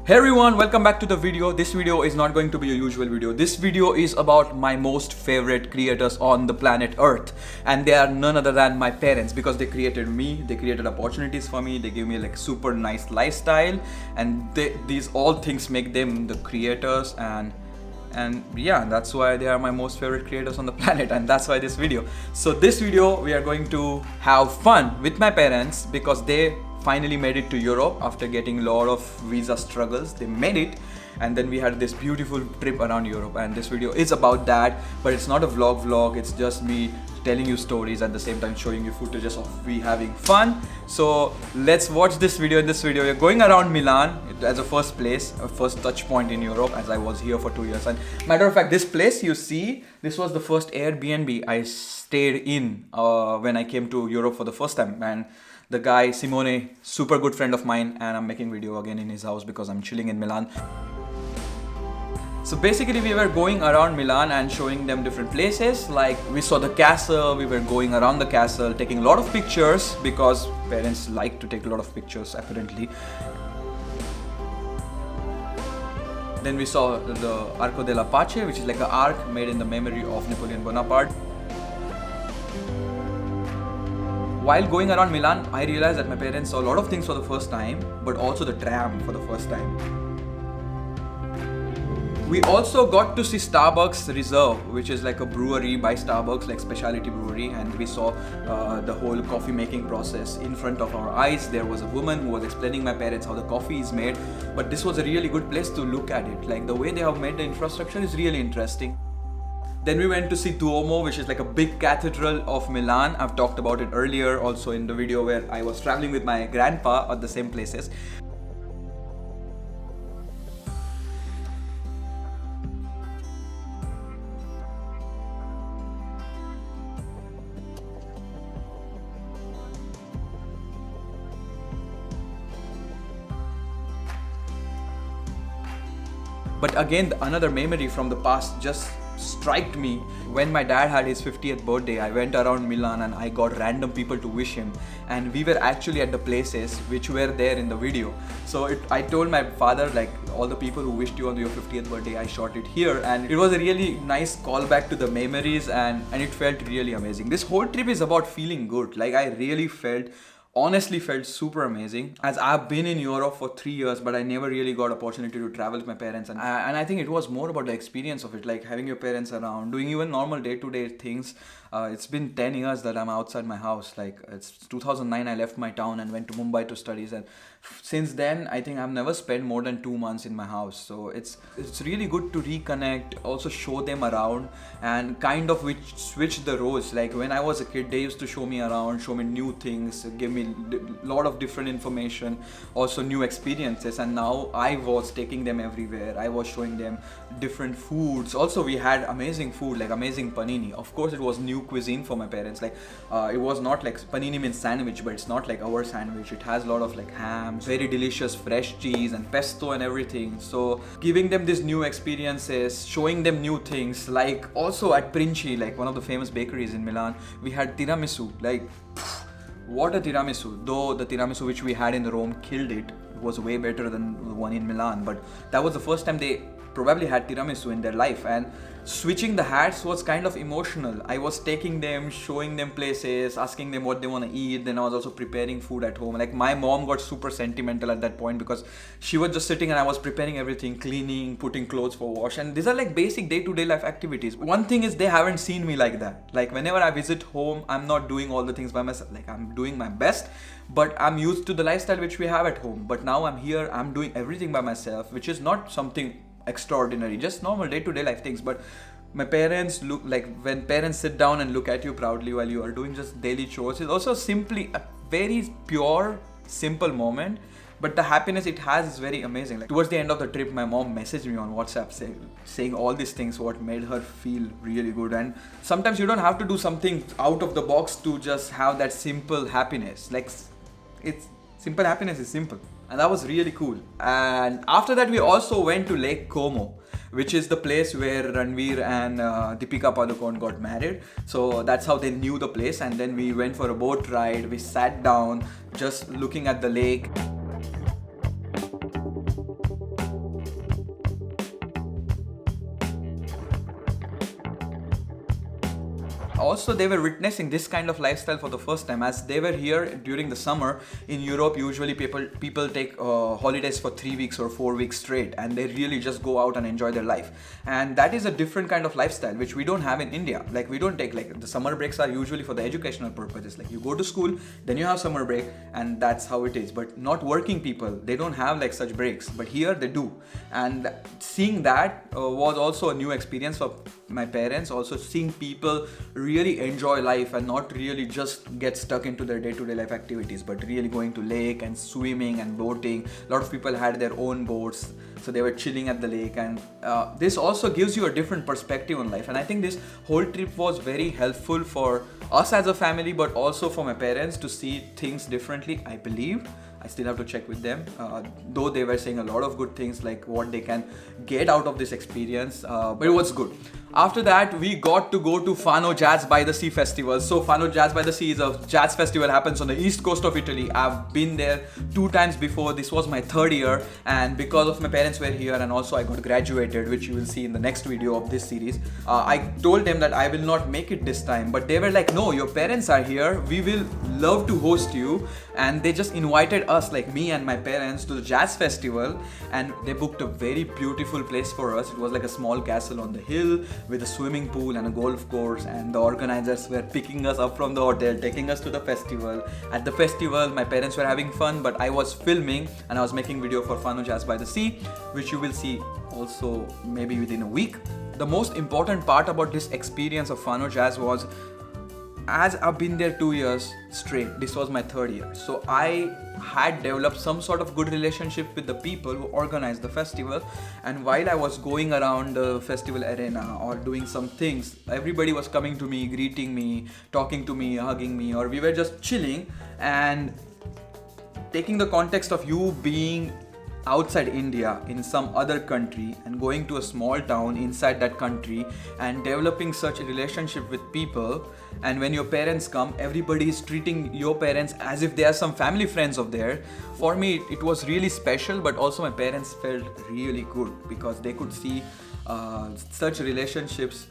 Hey everyone, welcome back to the video. This video is not going to be a usual video. This video is about my most favorite creators on the planet Earth, and they are none other than my parents because they created me, they created opportunities for me, they gave me like super nice lifestyle, and these all things make them the creators and yeah, that's why they are my most favorite creators on the planet, and that's why this video. So this video we are going to have fun with my parents because they finally made it to Europe after getting a lot of visa struggles. They made it, and then we had this beautiful trip around Europe, and this video is about that. But it's not a vlog, it's just me telling you stories at the same time showing you footages of we having fun. So let's watch this video. In this video we're going around Milan as a first place, a first touch point in Europe, as I was here for 2 years. And matter of fact, this place you see, this was the first Airbnb I stayed in when I came to Europe for the first time. And the guy Simone, super good friend of mine, and I'm making video again in his house because I'm chilling in Milan. So basically we were going around Milan and showing them different places. Like we saw the castle, we were going around the castle, taking a lot of pictures because parents like to take a lot of pictures apparently. Then we saw the Arco della Pace, which is like an arc made in the memory of Napoleon Bonaparte. While going around Milan, I realized that my parents saw a lot of things for the first time, but also the tram for the first time. We also got to see Starbucks Reserve, which is like a brewery by Starbucks, like specialty brewery, and we saw the whole coffee making process in front of our eyes. There was a woman who was explaining my parents how the coffee is made, but this was a really good place to look at it. Like the way they have made the infrastructure is really interesting. Then we went to see Duomo, which is like a big cathedral of Milan. I've talked about it earlier also in the video where I was traveling with my grandpa at the same places. But again, another memory from the past just struck me. When my dad had his 50th birthday, I went around Milan and I got random people to wish him, and we were actually at the places which were there in the video. So I told my father, like, all the people who wished you on your 50th birthday, I shot it here, and it was a really nice callback to the memories, and it felt really amazing. This whole trip is about feeling good. Like I really honestly felt super amazing, as I've been in Europe for 3 years, but I never really got opportunity to travel with my parents, and I think it was more about the experience of it, like having your parents around, doing even normal day-to-day things. It's been 10 years that I'm outside my house. Like it's 2009 I left my town and went to Mumbai to studies, and since then I think I've never spent more than 2 months in my house. So it's really good to reconnect, also show them around, and kind of switch the roles. Like when I was a kid, they used to show me around, show me new things, give me a lot of different information, also new experiences, and now I was taking them everywhere. I was showing them different foods. Also we had amazing food, like amazing panini. Of course it was new cuisine for my parents. Like it was not like panini means sandwich, but it's not like our sandwich. It has a lot of like ham, very delicious fresh cheese and pesto and everything. So giving them these new experiences, showing them new things. Like also at Princi, like one of the famous bakeries in Milan, we had tiramisu. Like what a tiramisu. Though the tiramisu which we had in Rome killed it. It was way better than the one in Milan, but that was the first time they probably had tiramisu in their life, and switching the hats was kind of emotional. I was taking them, showing them places, asking them what they want to eat. Then I was also preparing food at home. Like my mom got super sentimental at that point because she was just sitting and I was preparing everything, cleaning, putting clothes for wash, and these are like basic day-to-day life activities. One thing is they haven't seen me like that. Like whenever I visit home, I'm not doing all the things by myself. Like I'm doing my best, but I'm used to the lifestyle which we have at home. But now I'm here, I'm doing everything by myself, which is not something extraordinary, just normal day-to-day life things. But my parents look like, when parents sit down and look at you proudly while you are doing just daily chores, is also simply a very pure, simple moment, but the happiness it has is very amazing. Like towards the end of the trip, my mom messaged me on WhatsApp saying all these things, what made her feel really good. And sometimes you don't have to do something out of the box to just have that simple happiness. Like it's simple happiness is simple. And that was really cool. And after that we also went to Lake Como, which is the place where Ranveer and Deepika Padukone got married. So that's how they knew the place. And then we went for a boat ride. We sat down just looking at the lake. also they were witnessing this kind of lifestyle for the first time, as they were here during the summer. In Europe, usually people take holidays for 3 weeks or 4 weeks straight, and they really just go out and enjoy their life. And that is a different kind of lifestyle which we don't have in India. Like, we don't take, like, the summer breaks are usually for the educational purposes. Like, you go to school, then you have summer break, and that's how it is. But not working people, they don't have like such breaks, but here they do. And seeing that was also a new experience for my parents. Also seeing people really enjoy life and not really just get stuck into their day-to-day life activities, but really going to lake and swimming and boating. A lot of people had their own boats, so they were chilling at the lake. And this also gives you a different perspective on life. And I think this whole trip was very helpful for us as a family, but also for my parents to see things differently, I believe. I still have to check with them, though they were saying a lot of good things, like what they can get out of this experience, but it was good. After that, we got to go to Fano Jazz by the Sea Festival. So Fano Jazz by the Sea is a jazz festival, happens on the east coast of Italy. I've been there 2 times before. This was my 3rd year, and because of my parents were here, and also I got graduated, which you will see in the next video of this series. I told them that I will not make it this time, but they were like, no, your parents are here, we will love to host you. And they just invited us, like me and my parents, to the jazz festival, and they booked a very beautiful place for us. It was like a small castle on the hill with a swimming pool and a golf course, and the organizers were picking us up from the hotel, taking us to the festival. At the festival, my parents were having fun, but I was filming and I was making video for Fano Jazz by the Sea, which you will see also maybe within a week. The most important part about this experience of Fano Jazz was, as I've been there 2 years straight, this was my 3rd year. So I had developed some sort of good relationship with the people who organized the festival. And while I was going around the festival arena or doing some things, everybody was coming to me, greeting me, talking to me, hugging me, or we were just chilling. And taking the context of you being outside India in some other country and going to a small town inside that country and developing such a relationship with people, and when your parents come, everybody is treating your parents as if they are some family friends of theirs. For me, it was really special, but also my parents felt really good because they could see such relationships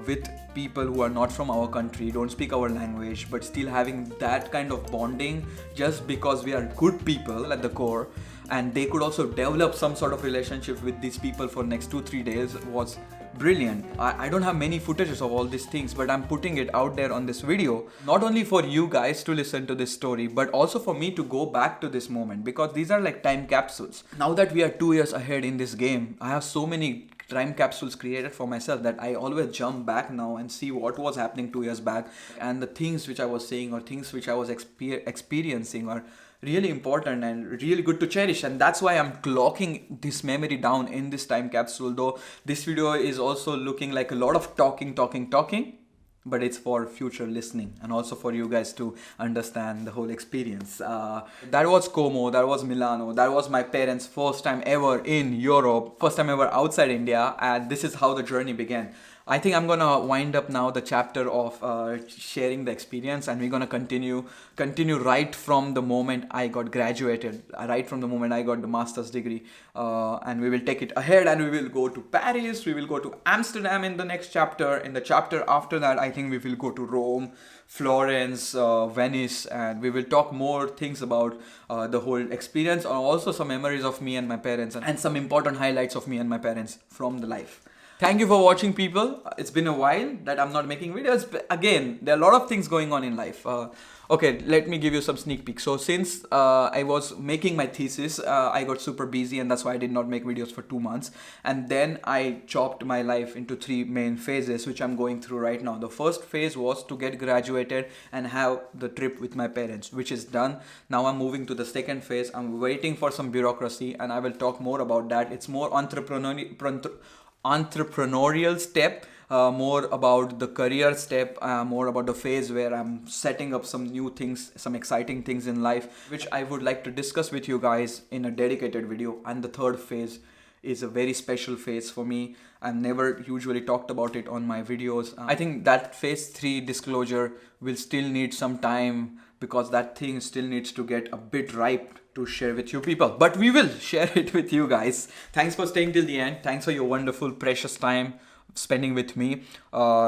with people who are not from our country, don't speak our language, but still having that kind of bonding just because we are good people at the core. And they could also develop some sort of relationship with these people for next 2-3 days was brilliant. I don't have many footages of all these things, but I'm putting it out there on this video, not only for you guys to listen to this story, but also for me to go back to this moment, because these are like time capsules. Now that we are 2 years ahead in this game, I have so many time capsules created for myself that I always jump back now and see what was happening 2 years back, and the things which I was saying or things which I was experiencing are really important and really good to cherish. And that's why I'm clocking this memory down in this time capsule, though this video is also looking like a lot of talking, but it's for future listening and also for you guys to understand the whole experience. That was Como, that was Milano, that was my parents' first time ever in Europe, first time ever outside India, and this is how the journey began. I think I'm gonna wind up now the chapter of sharing the experience, and we're gonna continue right from the moment I got graduated, right from the moment I got the master's degree, and we will take it ahead, and we will go to Paris, we will go to Amsterdam in the next chapter. In the chapter after that, I think we will go to Rome, Florence, Venice, and we will talk more things about the whole experience, and also some memories of me and my parents, and some important highlights of me and my parents from the life. Thank you for watching, people. It's been a while that I'm not making videos, but again, there are a lot of things going on in life. Okay, let me give you some sneak peek. So since I was making my thesis, I got super busy, and that's why I did not make videos for 2 months. And then I chopped my life into 3 main phases, which I'm going through right now. The first phase was to get graduated and have the trip with my parents, which is done. Now I'm moving to the second phase. I'm waiting for some bureaucracy, and I will talk more about that. It's more entrepreneurial step, more about the career step, more about the phase where I'm setting up some new things, some exciting things in life, which I would like to discuss with you guys in a dedicated video. And the third phase is a very special phase for me. I've never usually talked about it on my videos. I think that phase 3 disclosure will still need some time, because that thing still needs to get a bit ripe to share with you people, but we will share it with you guys. Thanks for staying till the end. Thanks for your wonderful precious time spending with me.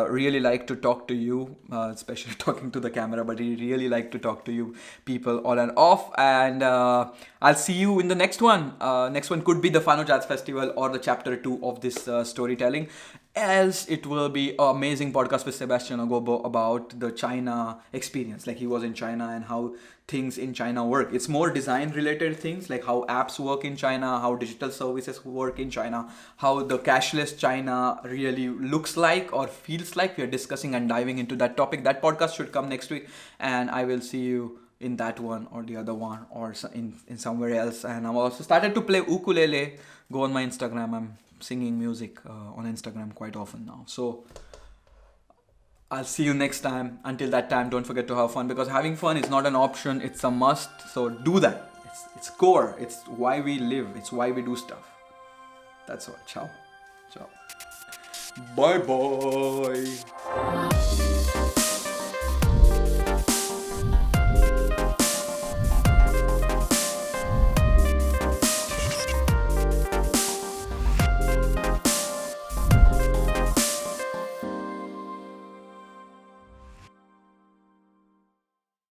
really like to talk to you, especially talking to the camera, but he really like to talk to you people on and off. And I'll see you in the next one. Next one could be the Fano Jazz Festival or the chapter 2 of this storytelling. Else it will be an amazing podcast with Sebastian Agobo about the China experience. Like he was in China and how things in China work. It's more design related things, like how apps work in China, how digital services work in China, how the cashless China really looks like or feels like. We are discussing and diving into that topic. That podcast should come next week, and I will see you in that one or the other one or in somewhere else. And I've also started to play ukulele. Go on my Instagram. I'm singing music on Instagram quite often now. So I'll see you next time. Until that time, don't forget to have fun, because having fun is not an option, it's a must. So do that. It's core. It's why we live. It's why we do stuff. That's all. Ciao. Ciao. Bye bye.